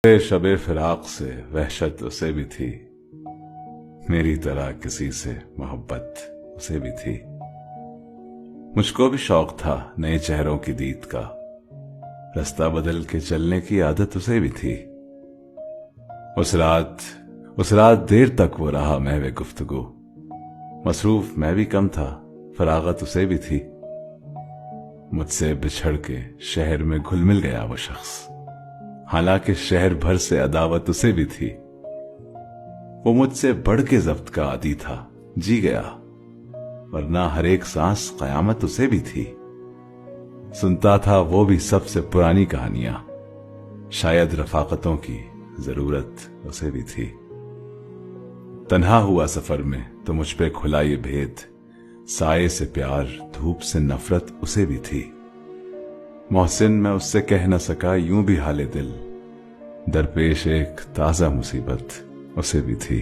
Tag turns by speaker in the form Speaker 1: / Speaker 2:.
Speaker 1: शबे फिराक से वहशत उसे भी थी, मेरी तरह किसी से मोहब्बत उसे भी थी। मुझको भी शौक था नए चेहरों की दीद का, रास्ता बदल के चलने की आदत उसे भी थी। उस रात देर तक वो रहा महवे गुफ्तगू, मसरूफ मैं भी कम था, फरागत उसे भी थी। मुझसे बिछड़ के शहर में घुल मिल गया वो शख्स, हालांकि शहर भर से अदावत उसे भी थी। वो मुझसे बढ़ के जब्त का आदी था, जी गया, वरना हर एक सांस कयामत उसे भी थी। सुनता था वो भी सबसे पुरानी कहानियां, शायद रफाकतों की जरूरत उसे भी थी। तन्हा हुआ सफर में तो मुझ पे खुला ये भेद, साये से प्यार धूप से नफरत उसे भी थी। मोहसिन मैं उससे कह न सका यूं भी हाले दिल, दरपेश एक ताजा मुसीबत उसे भी थी।